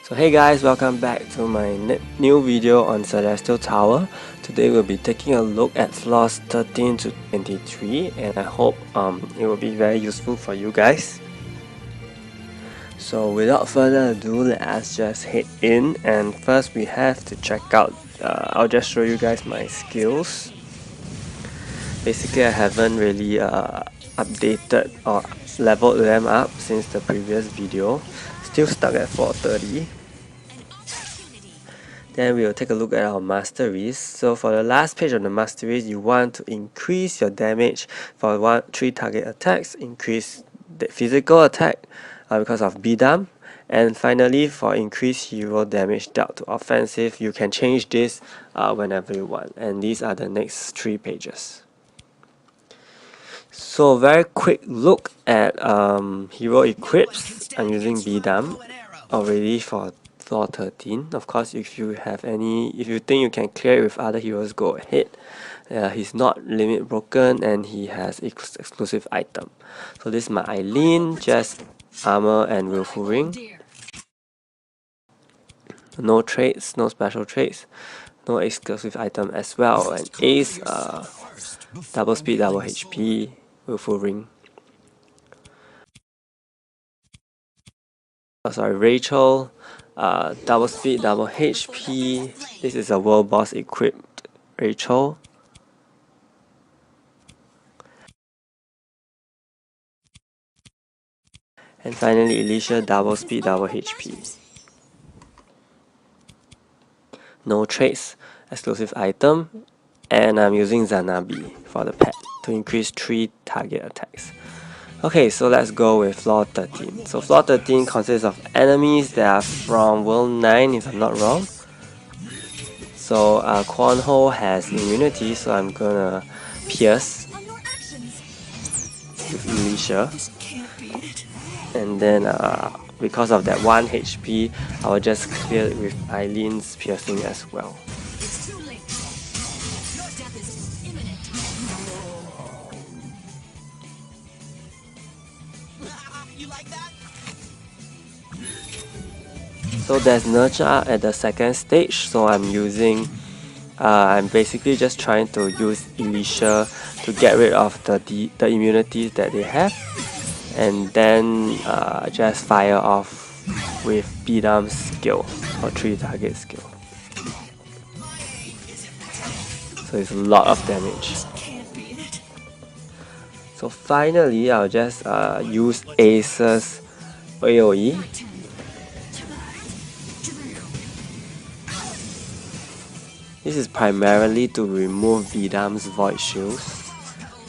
So hey guys, welcome back to my new video on Celestial Tower. Today we'll be taking a look at floors 13 to 23 and I hope it will be very useful for you guys. So without further ado, let's just head in, and first we have to check out, I'll just show you guys my skills. Basically I haven't really updated or leveled them up since the previous video. Still stuck at 430. Then we'll take a look at our masteries. So for the last page of the masteries, you want to increase your damage for 3 target attacks, increase the physical attack because of Bidam, and finally for increased hero damage dealt to offensive, you can change this whenever you want. And these are the next 3 pages. So very quick look at hero equips. I'm using Bidam already for floor 13. Of course, if you think you can clear it with other heroes, go ahead. He's not limit broken and he has exclusive item. So this is my Eileen, just armor and willful ring. No traits, no special traits, no exclusive item as well. And Ace, double speed, double HP, willful ring. Rachel, double speed, double HP. This is a world boss equipped Rachel. And finally Alicia, double speed, double HP. No traits, exclusive item, and I'm using Zanabi for the pet to increase 3 target attacks. Okay, so let's go with floor 13. So floor 13 consists of enemies that are from world 9 if I'm not wrong. So Quan Ho has immunity, so I'm gonna pierce with Alicia. And then because of that 1 HP, I will just clear it with Eileen's piercing as well. So there's nurture at the second stage, so I'm basically just trying to use Alicia to get rid of the immunities that they have, and then just fire off with Bidam's skill for 3 target skill. So it's a lot of damage. So finally I'll just use Ace's AoE. This is primarily to remove Bidam's void shields.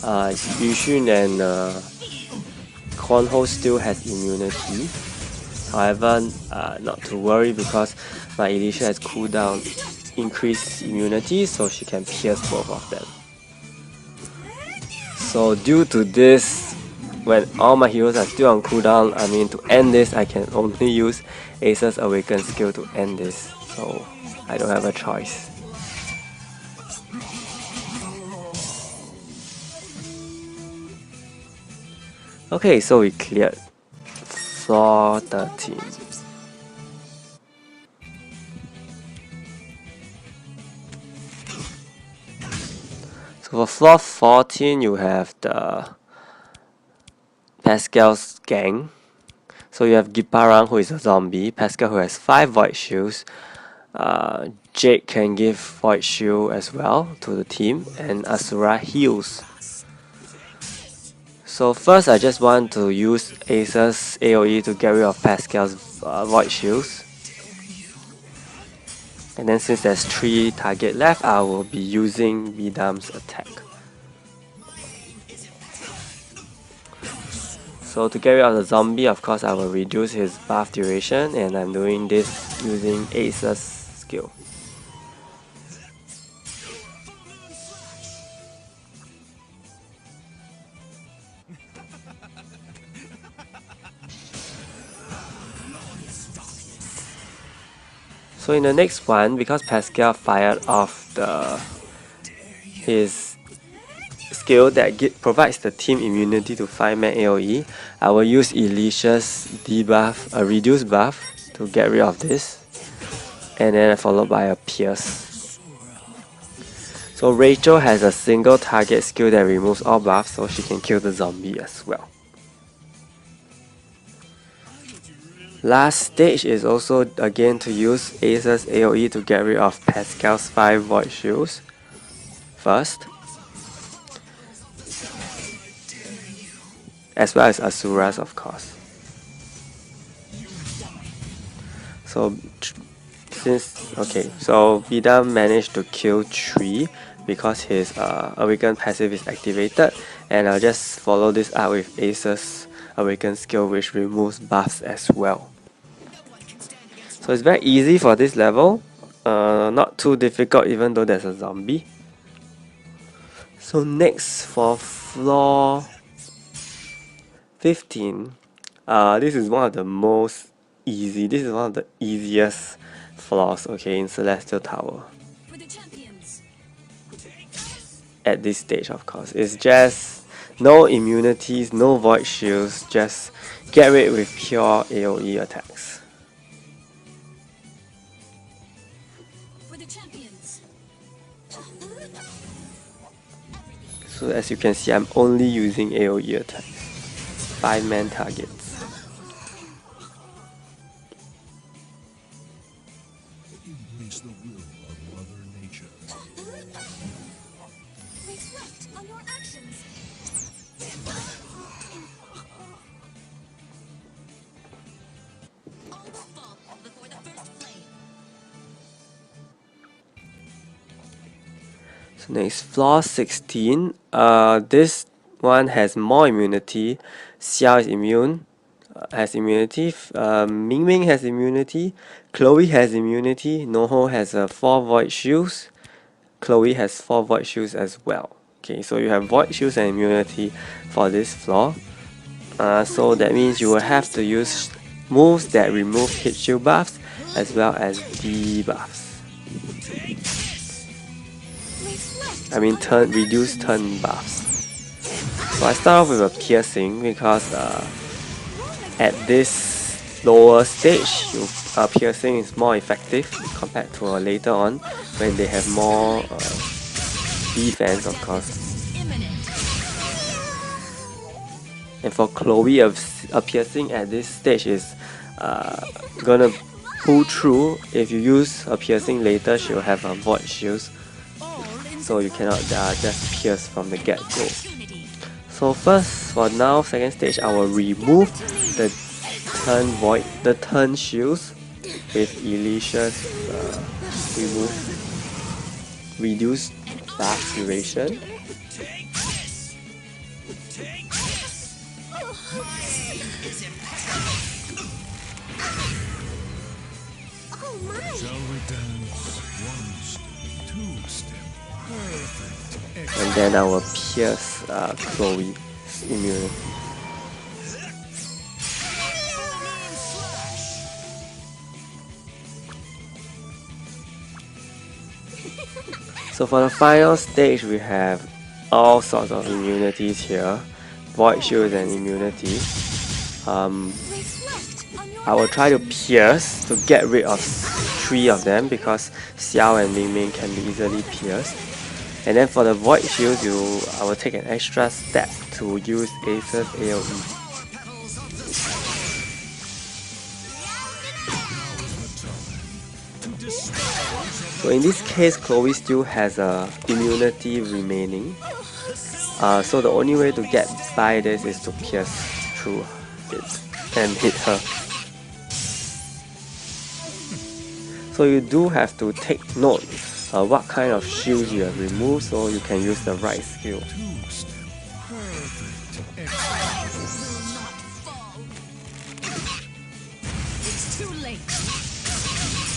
Yuxun and Quan Ho still has immunity. However, not to worry because my Alicia has cooldown increased immunity, so she can pierce both of them. So due to this, when all my heroes are still on cooldown, to end this, I can only use Ace's Awakened skill to end this. So I don't have a choice. Okay, so we cleared floor 13. So for floor 14, you have the Pascal's gang. So you have Giparang, who is a zombie, Pascal, who has 5 void shields, Jake can give void shield as well to the team, and Asura heals. So first I just want to use Ace's AoE to get rid of Pascal's void shields. And then since there's 3 target left, I will be using Bidam's attack. So to get rid of the zombie, of course I will reduce his buff duration, and I'm doing this using Ace's skill. So in the next one, because Pascal fired off his skill that provides the team immunity to 5-man AoE, I will use Alicia's debuff, a reduced buff, to get rid of this, and then followed by a pierce. So Rachel has a single target skill that removes all buffs, so she can kill the zombie as well. Last stage is also again to use Ace's AoE to get rid of Pascal's 5 Void Shields first, as well as Asura's, of course. So Vida managed to kill 3 because his Awakened passive is activated, and I'll just follow this up with Ace's Awakened skill, which removes buffs as well. So it's very easy for this level, not too difficult even though there's a zombie. So next for floor 15, this is one of the easiest floors, okay, in Celestial Tower. At this stage, of course, it's just no immunities, no void shields, just get rid with pure AoE attacks. So as you can see, I'm only using AoE attacks. 5-man targets. So next, floor 16. This one has more immunity. Xiao is immune, has immunity. Ming Ming has immunity. Chloe has immunity. Noho has 4 void shields. Chloe has 4 void shields as well. Okay, so you have void shields and immunity for this floor. So that means you will have to use moves that remove hit shield buffs as well as debuffs. I mean reduce turn buffs. So I start off with a piercing because at this lower stage, piercing is more effective compared to later on when they have more defense, of course. And for Chloe, a piercing at this stage is gonna pull through. If you use a piercing later, she'll have a void shields, so you cannot just pierce from the get-go. So first, for now, second stage, I will remove the turn shields with Alicia's reduce buff duration. And then I will pierce Chloe's immunity. So for the final stage, we have all sorts of immunities here, void shields and immunity. I will try to pierce to get rid of 3 of them because Xiao and Ming Ming can be easily pierced. And then for the void shields, I will take an extra step to use Ace's AoE. So in this case, Chloe still has immunity remaining. So the only way to get by this is to pierce through it and hit her. So you do have to take note what kind of shields you have removed so you can use the right skill. It's too late.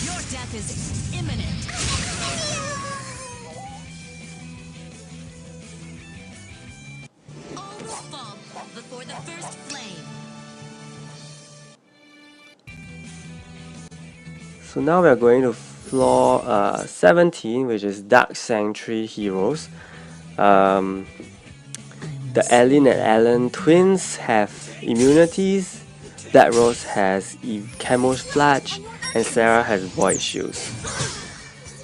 Your death is imminent. All will fall before the first flame. So now we are going to floor 17, which is Dark Sanctuary Heroes. The Ellen and Alan twins have immunities. Black Rose has Camouflage, and Sarah has Void Shoes.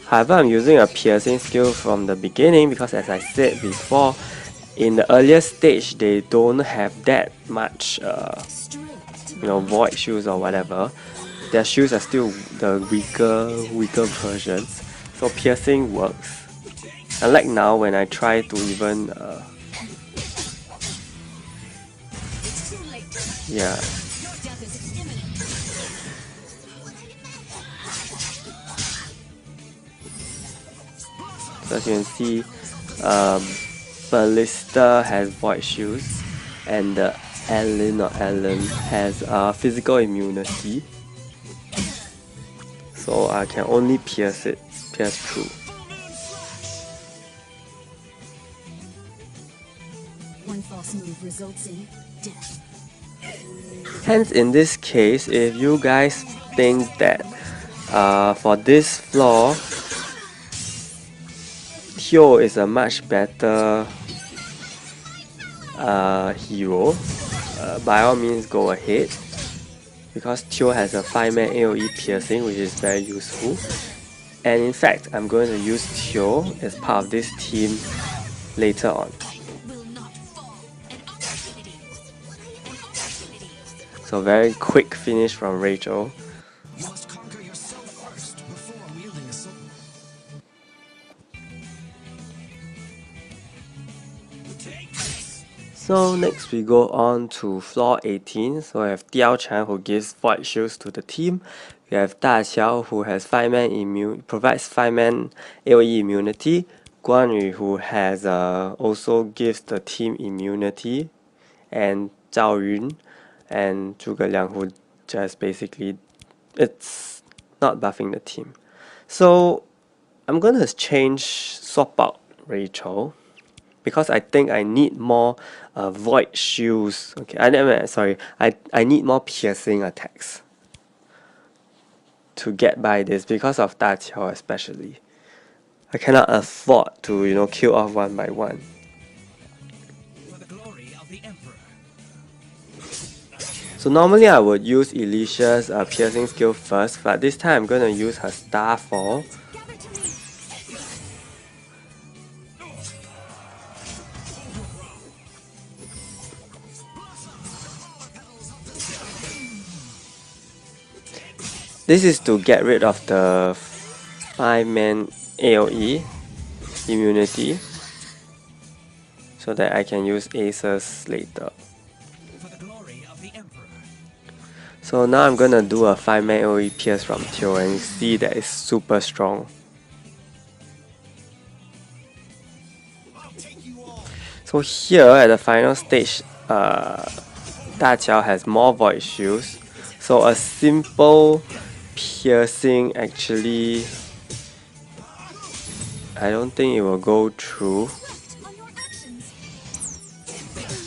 However, I'm using a piercing skill from the beginning because, as I said before, in the earlier stage they don't have that much void shoes or whatever. Their shoes are still the weaker versions, so piercing works. Unlike now when I try to even yeah. So as you can see, Ballista has void shoes, and Ellen has physical immunity. So I can only pierce through. One false move results in death. Hence, in this case, if you guys think that for this floor, Teo is a much better hero, by all means go ahead, because Teo has a 5-man AoE piercing, which is very useful. And in fact, I'm going to use Teo as part of this team later on. So very quick finish from Rachel. So next we go on to floor 18. So we have Diao Chan who gives void shields to the team. We have Da Qiao who has 5-man provides 5-man AoE immunity. Guan Yu who has also gives the team immunity, and Zhao Yun and Zhuge Liang who just basically it's not buffing the team. So I'm gonna swap out Rachel, because I think I need more void shields. Okay, I need more piercing attacks to get by this because of Da Qiao especially. I cannot afford to kill off one by one. So normally I would use Alicia's piercing skill first, but this time I'm gonna use her Starfall. This is to get rid of the 5-man AoE immunity, so that I can use aces later. So now I'm gonna do a 5-man AoE pierce from Teo, and you see that it's super strong. So here at the final stage, Da Qiao has more void shields, so a simple piercing actually I don't think it will go through.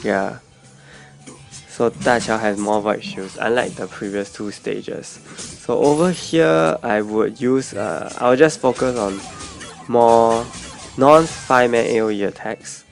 Yeah. So Da Qiao has more void shields, unlike the previous two stages. So over here I would use I'll just focus on more non-5-man AoE attacks.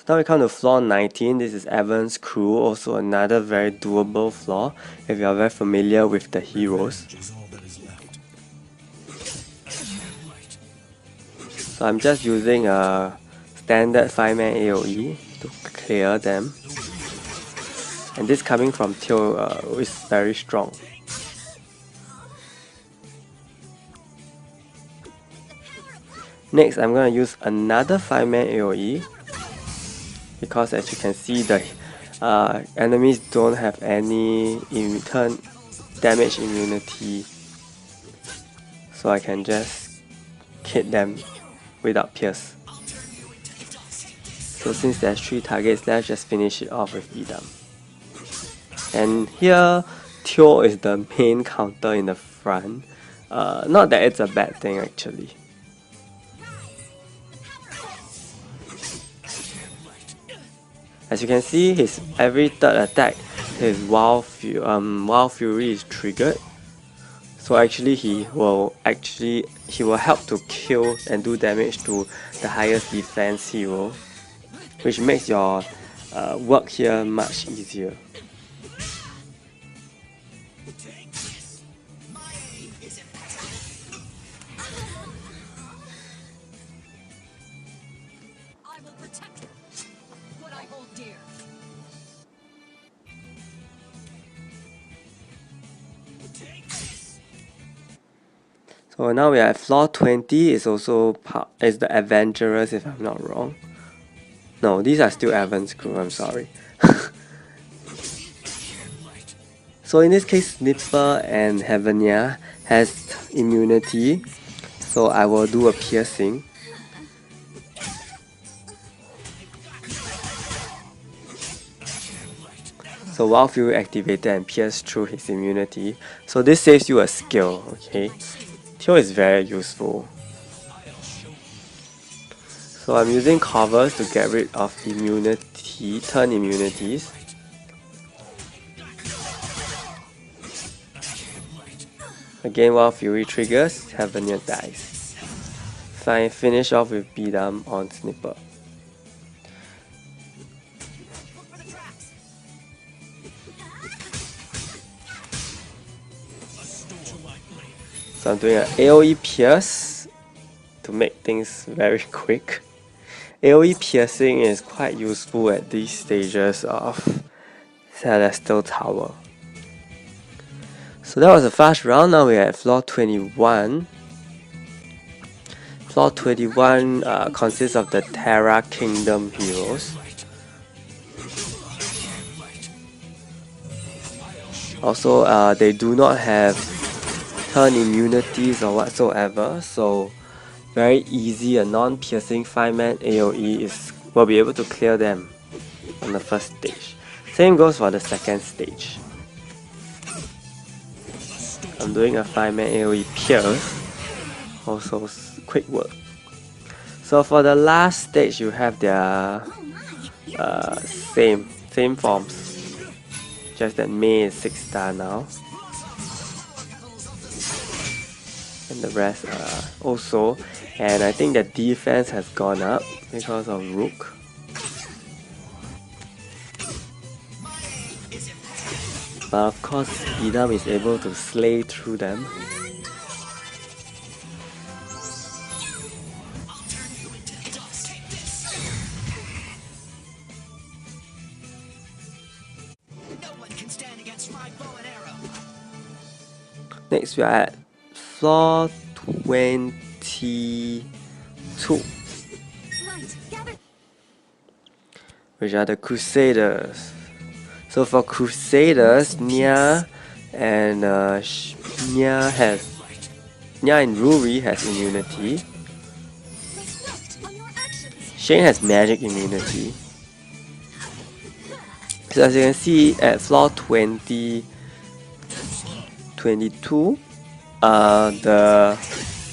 Now we come to floor 19. This is Evan's crew, also another very doable floor if you are very familiar with the heroes. So I'm just using a standard 5-man AoE to clear them. And this coming from Teo is very strong. Next, I'm going to use another 5-man AoE, because as you can see, the enemies don't have any damage immunity, so I can just hit them without pierce. So since there's 3 targets, let's just finish it off with Idam. And here, Teo is the main counter in the front. Not that it's a bad thing actually. As you can see, his every third attack, his Wild Fury is triggered. So actually he will help to kill and do damage to the highest defense hero, which makes your work here much easier. I will protect what I hold dear. So now we are at floor 20. Is the adventurers, if I'm not wrong. No, these are still Evan's crew, I'm sorry. So in this case, Snipper and Heavenia has immunity, so I will do a piercing. So Wild Fury activated and pierced through his immunity. So this saves you a skill, okay? Teo is very useful. So I'm using covers to get rid of turn immunities. Again, while Fury triggers, Heavenia dies. Finish off with Beat-Em on Snipper. So I'm doing an AoE Pierce to make things very quick. AoE Piercing is quite useful at these stages of Celestial Tower. So that was a fast round. Now we're at floor 21. Floor 21 consists of the Terra Kingdom heroes. Also, they do not have turn immunities or whatsoever, so very easy. A non-piercing 5-man AoE will be able to clear them on the first stage. Same goes for the second stage. I'm doing a 5-man AoE Pierce, also quick work. So for the last stage, you have their same forms, just that Mei is 6-star now, and the rest also. And I think the defense has gone up because of Rook. But of course, Beat-Em is able to slay through them. Next we are at floor 22, which are the Crusaders. So for Crusaders, Nya and Nya and Ruri has immunity. Shane has magic immunity. So as you can see at floor 22, the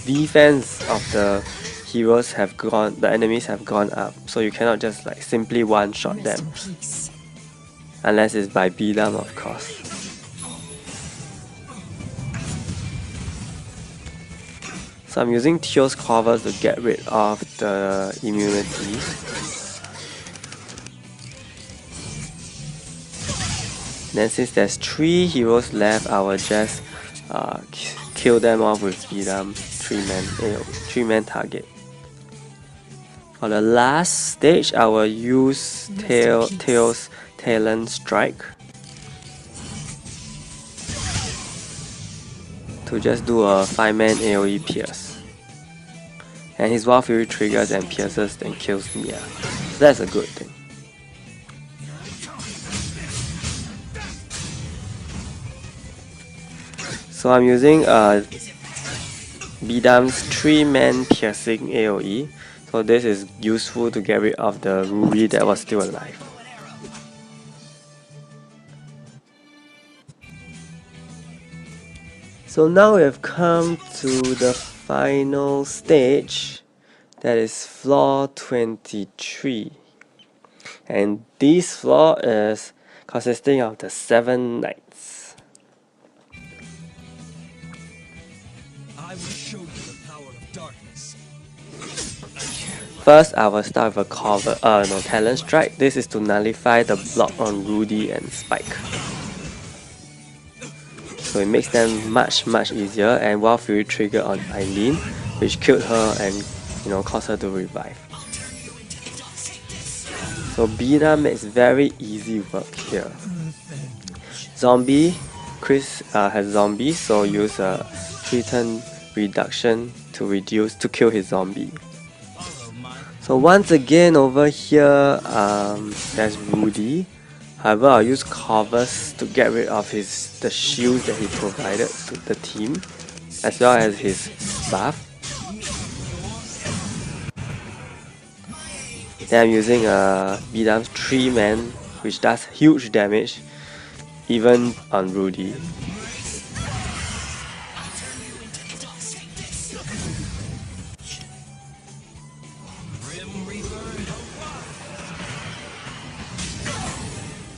defense of the enemies have gone up. So you cannot just like simply one-shot them. Unless it's by Beat-Em, of course. So I'm using Teo's covers to get rid of the immunity. Then since there's 3 heroes left, I will just kill them off with Beat-Em 3-man target. For the last stage, I will use Teo's Talon Strike to just do a 5-man AoE Pierce. And his Wild Fury triggers and pierces, then kills Nya. So that's a good thing. So I'm using Beat-Em's 3-man piercing AoE. So this is useful to get rid of the Ruri that was still alive. So now we have come to the final stage, that is floor 23. And this floor is consisting of the 7 knights. I will show you the power of darkness. First, I will start with a talent strike. This is to nullify the block on Rudy and Spike. So it makes them much easier, and Wild Fury trigger on Eileen, which killed her and caused her to revive. So Bina makes very easy work here. Zombie, Chris has zombie, so use a 3-turn reduction to kill his zombie. So once again over here, there's Rudy. However, I'll use covers to get rid of the shields that he provided to the team, as well as his buff. Then I'm using a Bidam's 3-man, which does huge damage, even on Rudy.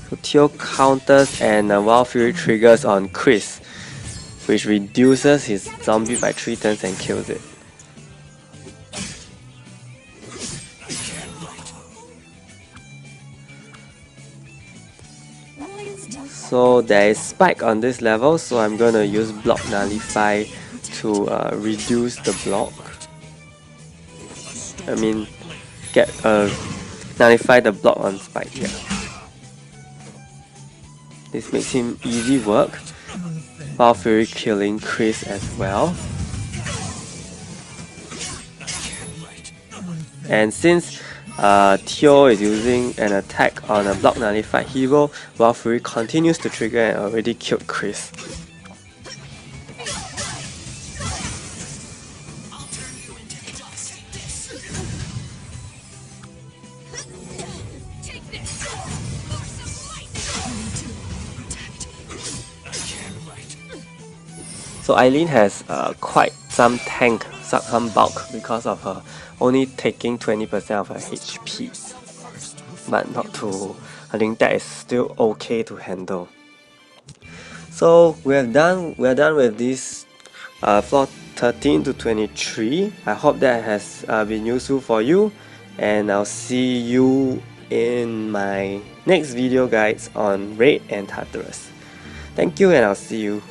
So Teo counters and Wild Fury triggers on Chris, which reduces his zombie by 3 turns and kills it. So there is Spike on this level, so I'm gonna use Block Nullify to reduce the block. I mean, nullify the block on Spike, yeah. This makes him easy work, while Fury killing Chris as well. And since Teo is using an attack on a block nullified hero, while Fury continues to trigger and already killed Chris. So Eileen has quite some bulk because of her only taking 20% of her HP, but not too. I think that is still okay to handle. So we're done with this floor 13 to 23. I hope that has been useful for you, and I'll see you in my next video guides on Raid and Tartarus. Thank you, and I'll see you.